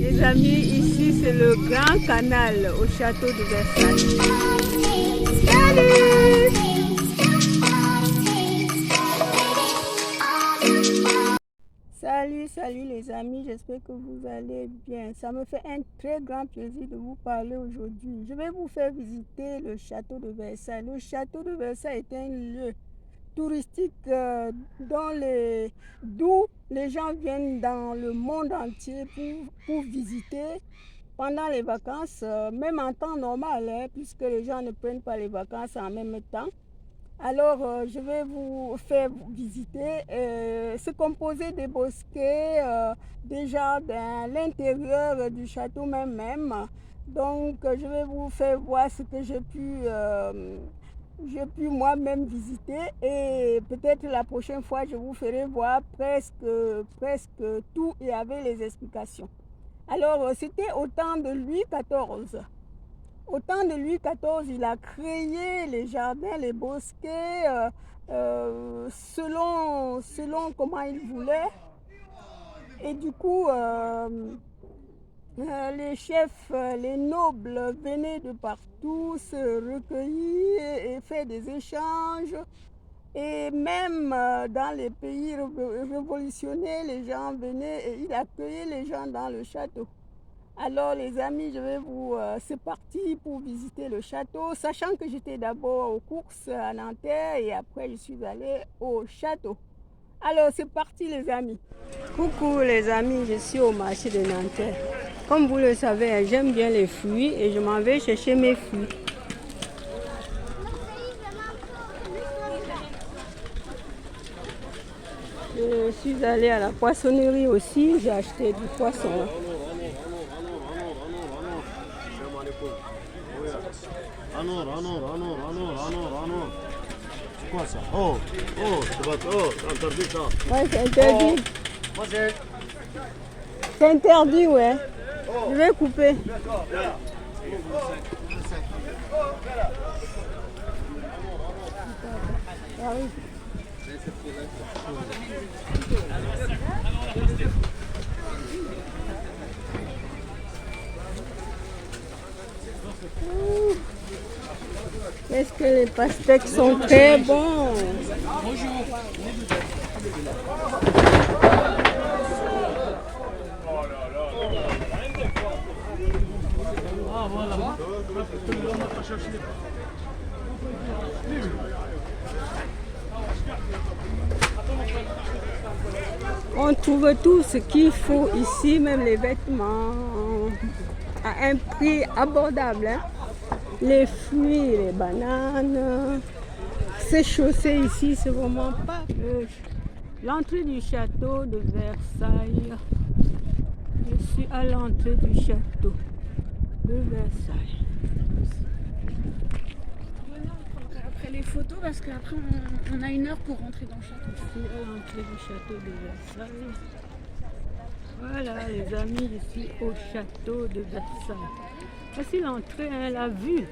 Les amis, ici c'est le Grand Canal au château de Versailles. Salut! Salut les amis, j'espère que vous allez bien. Ça me fait un très grand plaisir de vous parler aujourd'hui. Je vais vous faire visiter le château de Versailles. Le château de Versailles est un lieu touristique d'où les gens viennent dans le monde entier pour visiter pendant les vacances, même en temps normal, puisque les gens ne prennent pas les vacances en même temps. Alors, je vais vous faire visiter. C'est composé des bosquets, des jardins, l'intérieur du château même. Donc, je vais vous faire voir ce que j'ai pu moi-même visiter, et peut-être la prochaine fois, je vous ferai voir presque tout et avec les explications. Alors, c'était au temps de Louis XIV. Au temps de Louis XIV, il a créé les jardins, les bosquets, selon comment il voulait. Et du coup, les chefs, les nobles venaient de partout se recueillir et faire des échanges. Et même dans les pays révolutionnés, les gens venaient et il accueillait les gens dans le château. Alors les amis, c'est parti pour visiter le château, sachant que j'étais d'abord aux courses à Nanterre et après je suis allée au château. Alors c'est parti les amis. Coucou les amis, je suis au marché de Nanterre. Comme vous le savez, j'aime bien les fruits et je m'en vais chercher mes fruits. Je suis allée à la poissonnerie aussi, j'ai acheté du poisson. C'est quoi ça? Oh, c'est interdit ça. Ouais, c'est interdit. C'est interdit, ouais. Je vais couper. Ah oui. Est-ce que les pastèques sont très bons? Bonjour. Ah voilà. On trouve tout ce qu'il faut ici, même les vêtements, à un prix abordable. Les fruits, les bananes, ces chaussées ici, c'est vraiment pas l'entrée du château de Versailles. Je suis à l'entrée du château de Versailles. Après les photos, parce qu'après on a 1 heure pour rentrer dans le château. Je suis à l'entrée du château de Versailles. Voilà les amis, je suis au château de Versailles. Voici l'entrée, hein, la vue.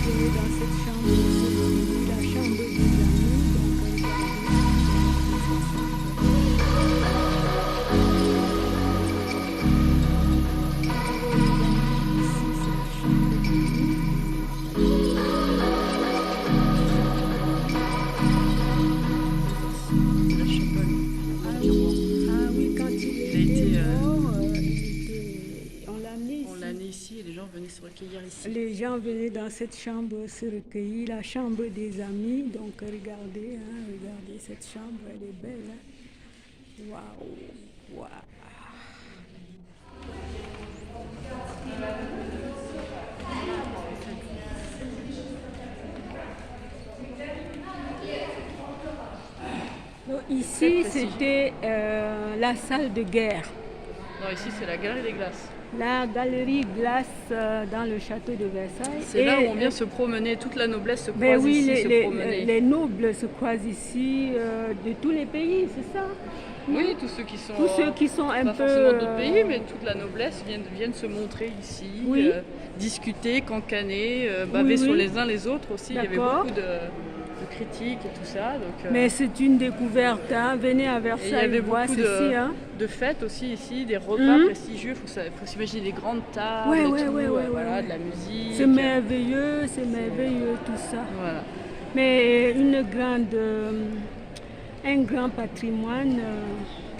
venus dans cette chambre, c'est la chambre des amis. Donc, ah oui, quand on l'a amené ici et les gens venaient se recueillir ici. les gens venaient dans cette chambre se recueillir, la chambre des amis. Donc regardez, regardez cette chambre, elle est belle. Hein. Waouh, waouh. Donc, ici, c'était la salle de guerre. Non, ici c'est la galerie des glaces. La galerie glace dans le château de Versailles. C'est là où on vient se promener, toute la noblesse se Ben croise oui, ici, se promener. les nobles se croisent ici de tous les pays, c'est ça? Oui, tous ceux qui sont un pas peu... forcément d'autres pays, mais toute la noblesse viennent se montrer ici, Oui. discuter, cancaner, baver Oui, sur oui. les uns les autres aussi. Il y avait D'accord. beaucoup de critiques et tout ça. Donc, Mais c'est une découverte, hein. Venez à et il y Versailles, avait voir beaucoup ceci. Hein. de fêtes aussi ici, des repas Mhm. prestigieux. Faut s'imaginer des grandes tables, Ouais, et ouais, tout, ouais, ouais, voilà, ouais. de la musique. C'est merveilleux, tout ça. Voilà. Mais un grand patrimoine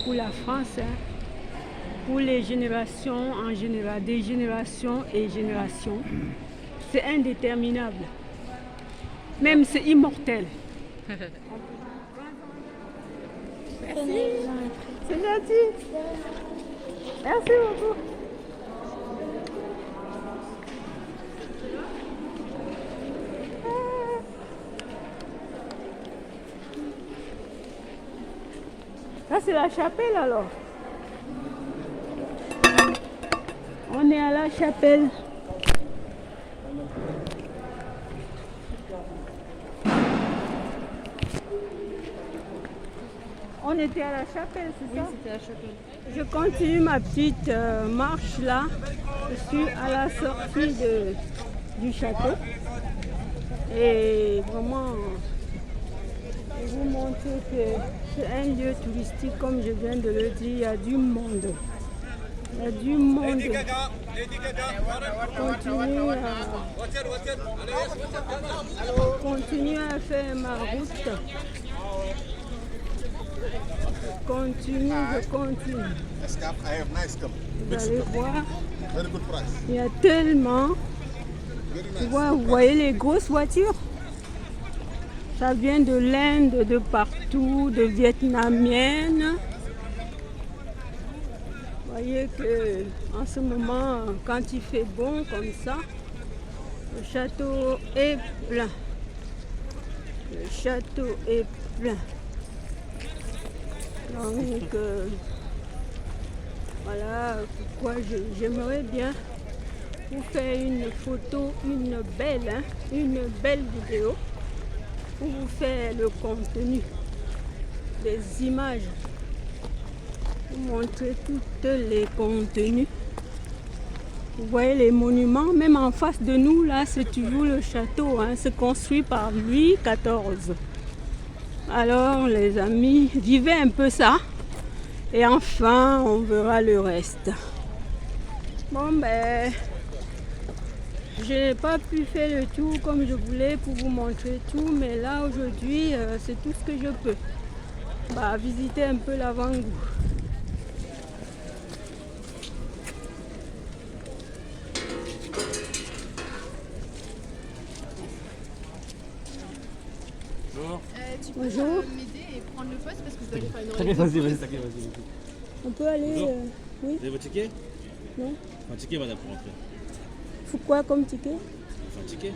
pour la France, hein, pour les générations en général, des générations et générations. C'est indéterminable. Même c'est immortel. Merci. C'est gentil. Merci beaucoup. Ça, c'est la chapelle alors. On est à la chapelle. On était à la chapelle, c'est ça? C'était la chapelle. Je continue ma petite marche là. Je suis à la sortie du château. Et vraiment, je vais vous montrer que c'est un lieu touristique, comme je viens de le dire, il y a du monde. Il y a du monde. Continue à faire ma route. Continue, je continue. Escape, I have nice cup. Vous allez voir, Very good price. il y a tellement. Very Tu nice. vois, vous voyez les grosses voitures? Ça vient de l'Inde, de partout, de vietnamiennes. Vous voyez que en ce moment, quand il fait bon comme ça, le château est plein. Le château est plein. Donc, voilà pourquoi j'aimerais bien vous faire une photo, une belle vidéo pour vous faire le contenu des images, vous montrer tous les contenus. Vous voyez les monuments, même en face de nous, là, c'est toujours le château, hein, c'est construit par Louis XIV. Alors, les amis, vivez un peu ça. Et enfin, on verra le reste. Bon, ben, je n'ai pas pu faire le tour comme je voulais pour vous montrer tout. Mais là, aujourd'hui, c'est tout ce que je peux. Bah, visiter un peu l'avant-goût. Tu peux Bonjour. m'aider et prendre le poste parce que je dois aller faire une Très bien, vas-y, t'inquiète, vas-y. On peut aller... Bonjour. oui, Vous avez votre ticket? non. Un ticket, madame, pour rentrer. Faut quoi comme ticket? Un ticket?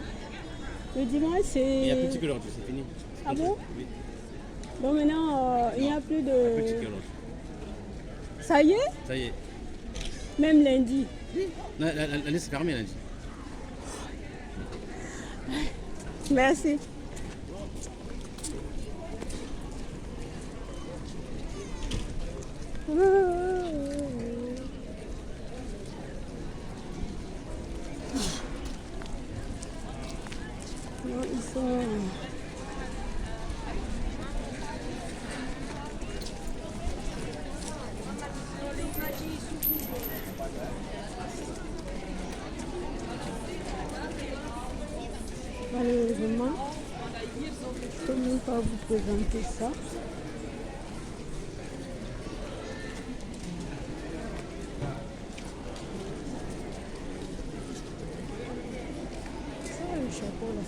Le dimanche, Il n'y a plus de c'est... ticket aujourd'hui, c'est fini. Ah bon? Oui, Bon, maintenant, il n'y a plus plus de ticket de... aujourd'hui. Ça y est? Ça y est. Même lundi. La liste est fermée lundi. Merci. Non, ils sont... Malheureusement, je ne peux même pas vous présenter ça. C'est le chapeau là.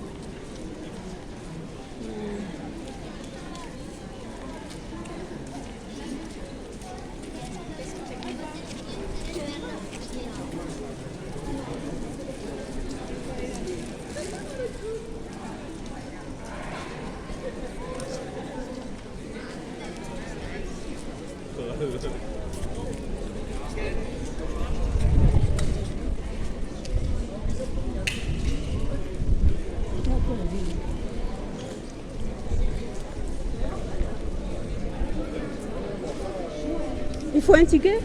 Il faut un ticket?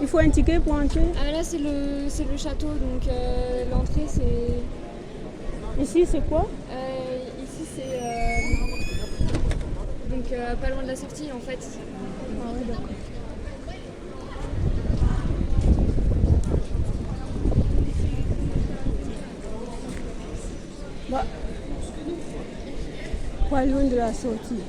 Il faut un ticket pour entrer? Ah, là, c'est le château, donc l'entrée, c'est... Ici, c'est quoi? Ici, c'est... donc, pas loin de la sortie, en fait. Ah oui, d'accord. Bah, pas loin de la sortie.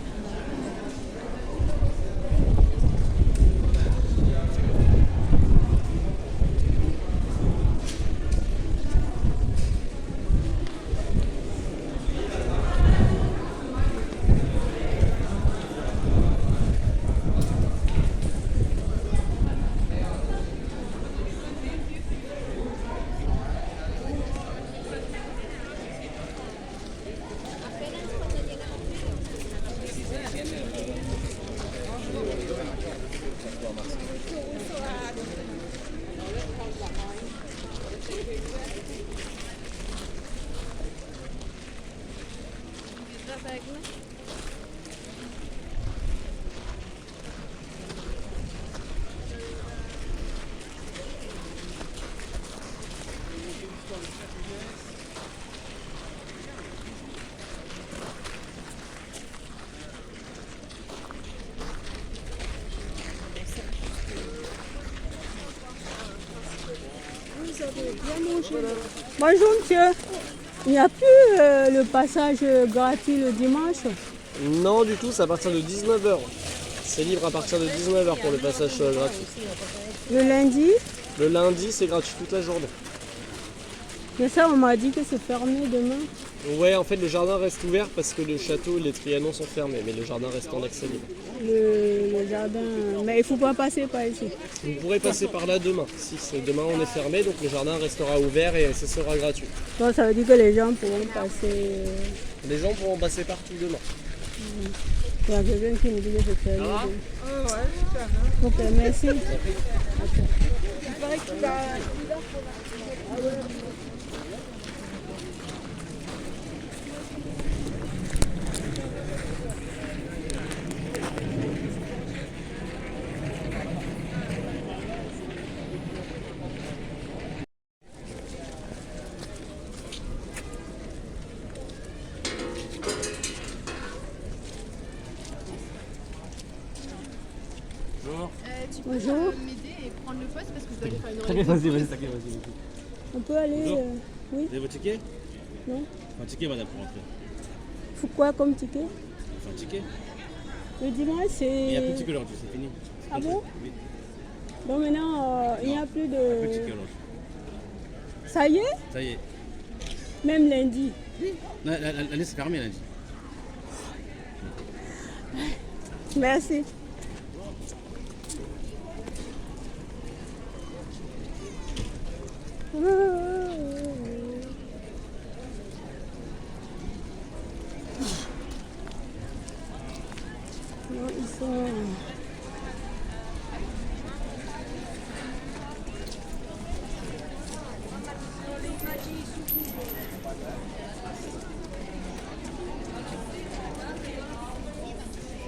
Bonjour monsieur, il n'y a plus le passage gratuit le dimanche? Non, du tout, c'est à partir de 19h. C'est libre à partir de 19h pour le passage gratuit. Le lundi? Le lundi, c'est gratuit toute la journée. Mais ça, on m'a dit que c'est fermé demain. Ouais, en fait, le jardin reste ouvert parce que le château et les Trianons sont fermés, mais le jardin reste en accès libre. Le jardin, mais il ne faut pas passer par ici. Vous pourrez passer par là demain. Si c'est demain, on est fermé, donc le jardin restera ouvert et ce sera gratuit. Donc ça veut dire que les gens pourront passer. Les gens pourront passer partout demain. Il y a quelqu'un qui me dit que c'est fermé. Ouais, Ok, merci. il paraît qu'il a... Tu peux Bonjour. m'aider et prendre le poste parce que je dois aller faire une Très bien, vas-y, t'inquiète, vas-y. On peut aller. Bonjour. Oui, Vous avez votre ticket? non. Un ticket, madame, pour rentrer. Faut quoi comme ticket? Enfin, un ticket? Le dimanche, Il n'y a plus de c'est. ticket aujourd'hui, c'est fini. Ah bon? Oui, Donc maintenant, il n'y a plus plus de de. ticket aujourd'hui. Ça y est? Ça y est. Même lundi. L'année, c'est fermé lundi. Merci. Non, ils sont...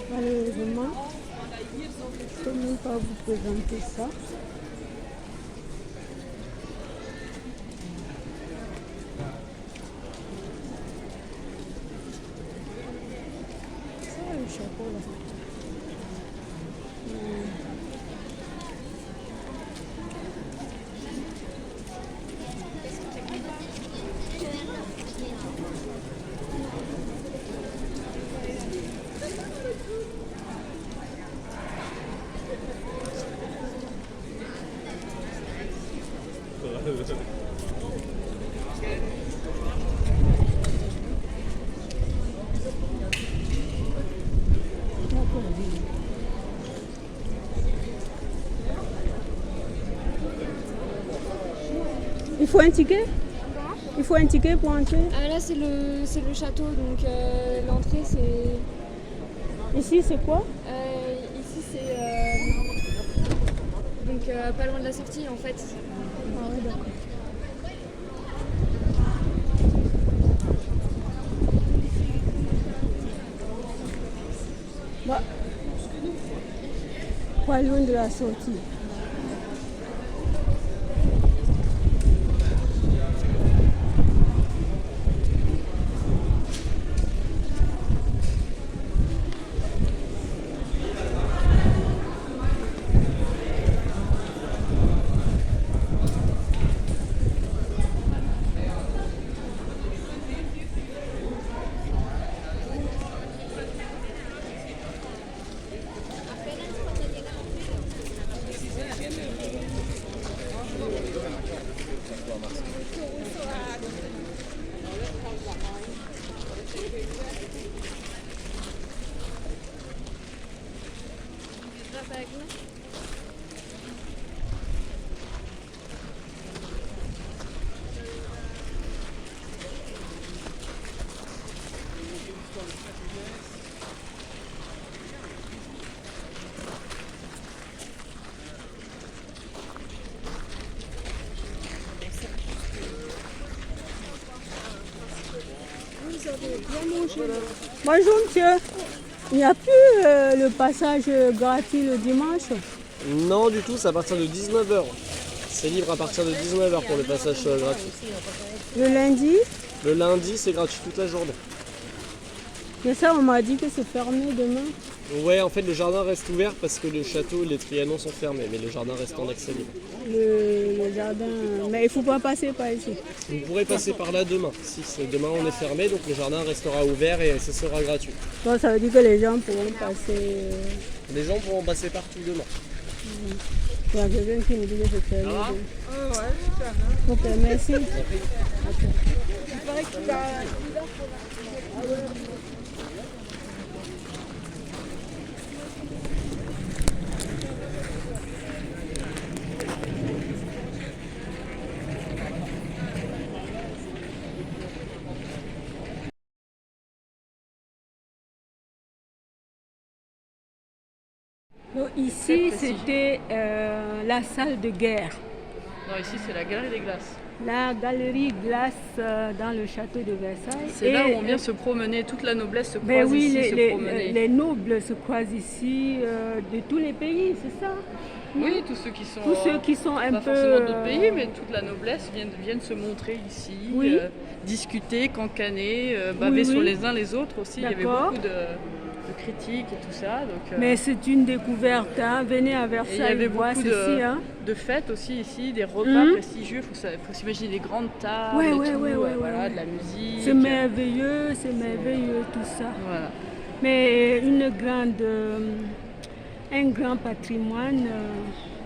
Malheureusement, je ne peux même pas vous présenter ça. château là. Il faut un ticket? Il faut un ticket pour entrer? Ah, là, c'est le château, donc l'entrée, c'est... Ici, c'est quoi? Ici, c'est... donc, pas loin de la sortie, en fait. Ah ouais, d'accord. Bah, pas loin de la sortie. Bonjour monsieur, il n'y a plus le passage gratuit le dimanche? Non du tout, c'est à partir de 19h. C'est libre à partir de 19h pour le passage gratuit. Le lundi? Le lundi, c'est gratuit toute la journée. Mais ça, on m'a dit que c'est fermé demain. Ouais, en fait, le jardin reste ouvert parce que le château et les Trianons sont fermés, mais le jardin reste en accès libre. Le jardin, mais il ne faut pas passer par ici. Vous pourrez passer par là demain. Si c'est demain, on est fermé, donc le jardin restera ouvert et ce sera gratuit. Donc ça veut dire que les gens pourront passer. Les gens pourront passer partout demain. Il y a quelqu'un qui me dit que c'est fermé. Ok, merci. Donc ici, c'était la salle de guerre. Non, ici c'est la galerie des glaces. La galerie glace dans le château de Versailles. C'est là où on vient se promener, toute la noblesse se croise Ben oui, ici, se promener. les nobles se croisent ici de tous les pays, c'est ça? Oui, tous ceux qui sont un pas peu... forcément d'autres pays, mais toute la noblesse viennent se montrer ici, Oui. discuter, cancaner, baver Oui. sur les uns les autres aussi. Il y avait D'accord. beaucoup de critiques et tout ça. Donc, Mais c'est une découverte, hein. Venez à et il y Versailles avait voir beaucoup ceci. Hein. de fêtes aussi ici, des repas prestigieux. Il faut s'imaginer des grandes tables, Ouais, et ouais, tout, ouais, ouais, voilà, ouais. de la musique. C'est merveilleux tout ça. Voilà. Mais un grand patrimoine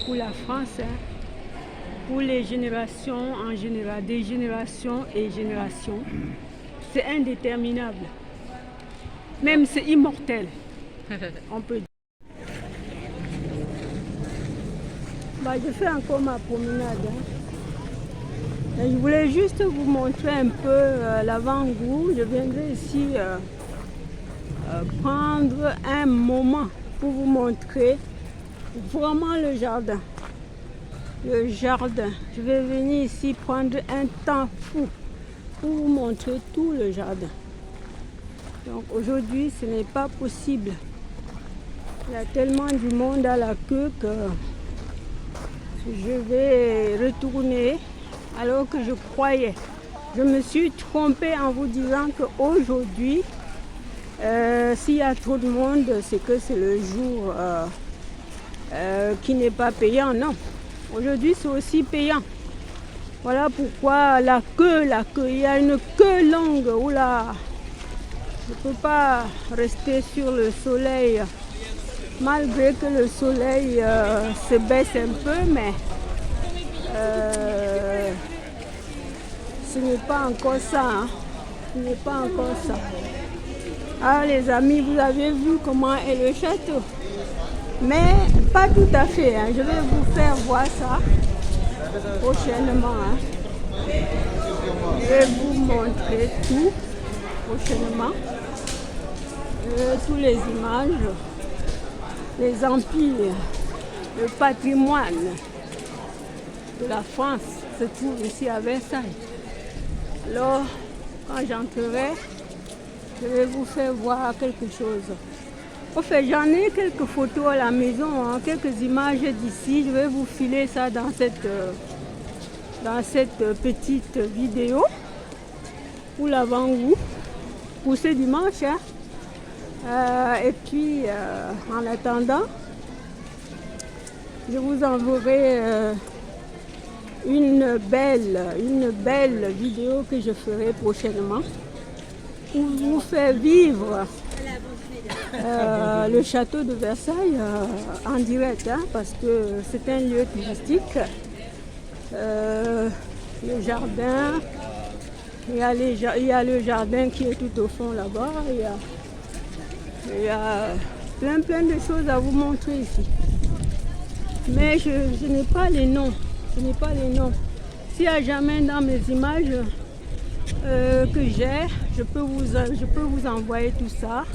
pour la France, hein, pour les générations en général, des générations et générations. C'est indéterminable. Même c'est immortel, on peut dire. Je fais encore ma promenade. Hein. Et je voulais juste vous montrer un peu l'avant-goût. Je viendrai ici prendre un moment pour vous montrer vraiment le jardin. Le jardin. Je vais venir ici prendre un temps fou pour vous montrer tout le jardin. Donc aujourd'hui, ce n'est pas possible. Il y a tellement du monde à la queue que je vais retourner alors que je croyais. Je me suis trompée en vous disant qu'aujourd'hui, S'il y a trop de monde, c'est que c'est le jour qui n'est pas payant. Non, aujourd'hui c'est aussi payant. Voilà pourquoi la queue, il y a une queue longue. Oula, je ne peux pas rester sur le soleil. Malgré que le soleil se baisse un peu, mais ce n'est pas encore ça. Hein. Ce n'est pas encore ça. Ah les amis, vous avez vu comment est le château. Mais pas tout à fait. Hein. Je vais vous faire voir ça prochainement. Hein. Je vais vous montrer tout prochainement. Toutes les images, les empires, le patrimoine de la France se trouve ici à Versailles. Alors, quand j'entrerai, je vais vous faire voir quelque chose. En fait, j'en ai quelques photos à la maison, hein, quelques images d'ici. Je vais vous filer ça dans cette petite vidéo pour l'avant-goût, pour ce dimanche. Hein. Et puis, en attendant, je vous enverrai une belle vidéo que je ferai prochainement pour vous faire vivre le château de Versailles en direct, hein, parce que c'est un lieu touristique. Le jardin, il y a le jardin qui est tout au fond là-bas. Il y a plein de choses à vous montrer ici. Mais je n'ai pas les noms. Je n'ai pas les noms. S'il y a jamais dans mes images que j'ai, je peux vous envoyer tout ça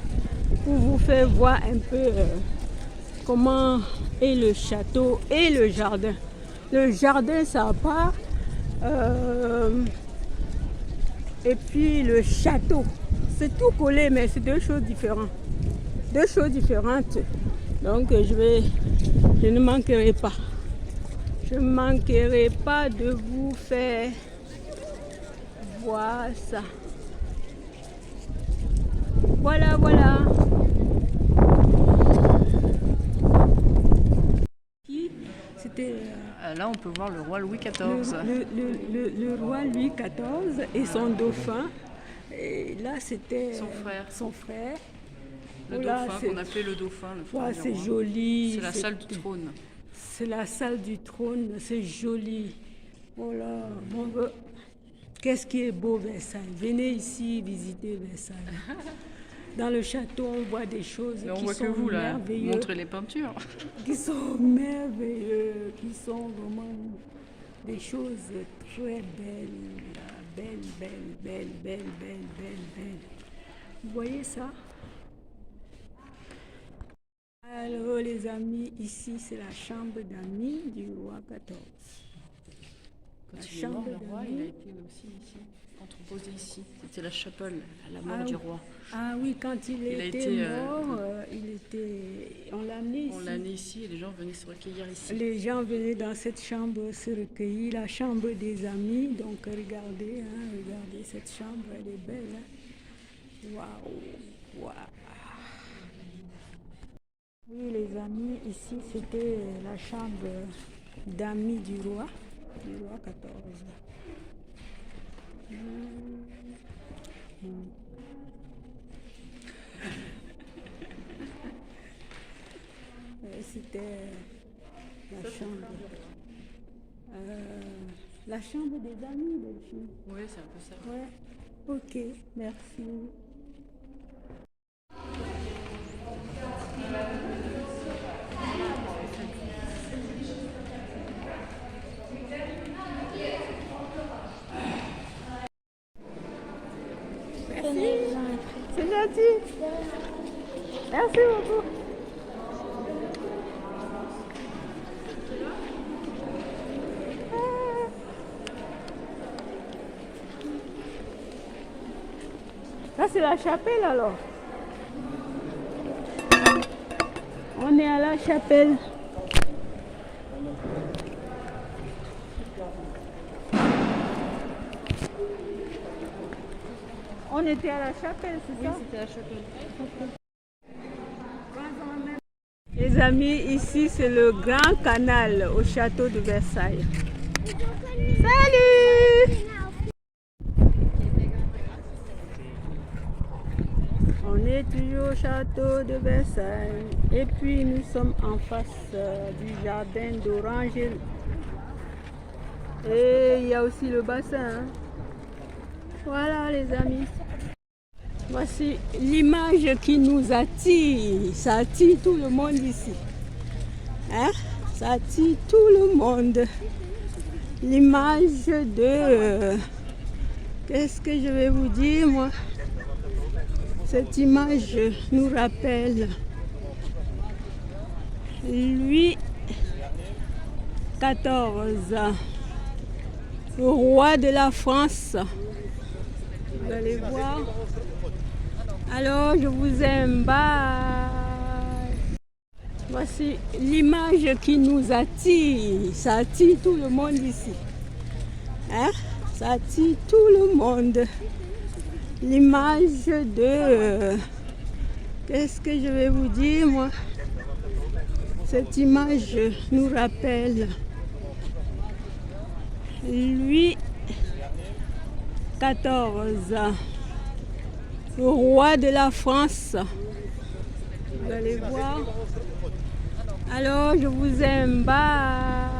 pour vous faire voir un peu comment est le château et le jardin. Le jardin, ça à part. Et puis le château. C'est tout collé, mais c'est deux choses différentes. Deux choses différentes. Donc je ne manquerai pas. Je ne manquerai pas de vous faire voir ça. Voilà. C'était Là, on peut voir le roi Louis XIV. le roi Louis XIV et son dauphin. Et là, c'était son frère. Le dauphin qu'on appelait le dauphin. C'est joli. C'est la salle du trône. C'est la salle du trône, c'est joli. Oh là, qu'est-ce qui est beau Versailles. Venez ici visiter Versailles. Dans le château, on voit des choses mais on qui voit sont que vous là, merveilleuses. montrez les peintures. Qui sont merveilleux, qui sont vraiment des choses très belles. Belles. Vous voyez ça? Alors les amis, ici c'est la chambre d'amis du roi XIV. Quand il est mort, le roi, il a été aussi ici, entreposé ici. C'était la chapelle à la mort du roi. Ah oui, quand il était mort, on l'a amené ici. On l'a amené ici et les gens venaient se recueillir ici. Les gens venaient dans cette chambre se recueillir, la chambre des amis. Donc regardez cette chambre, elle est belle. Hein? Waouh. Oui les amis, ici c'était la chambre d'amis du roi XIV. C'était la chambre des amis des filles. Oui, c'est un peu ça. Ouais. Ok, merci. C'est gentil. Merci beaucoup. Ça c'est la chapelle alors. On est à la chapelle. On était à la chapelle, c'est Oui, ça? c'était à la chapelle. Les amis, ici c'est le grand canal au château de Versailles. Salut! On est toujours au château de Versailles et puis nous sommes en face du jardin d'oranger. Et il y a aussi le bassin. Hein. Voilà les amis. Voici l'image qui nous attire. Ça attire tout le monde ici. Hein? Ça attire tout le monde. L'image de... Qu'est-ce que je vais vous dire moi? Cette image nous rappelle Louis XIV, le roi de la France. Vous allez voir. Alors, je vous aime. Bye. Voici l'image qui nous attire. Ça attire tout le monde ici. Hein? Ça attire tout le monde. L'image de... Qu'est-ce que je vais vous dire, moi? Cette image nous rappelle Louis XIV, le roi de la France. Vous allez voir. Alors, je vous aime. Bye.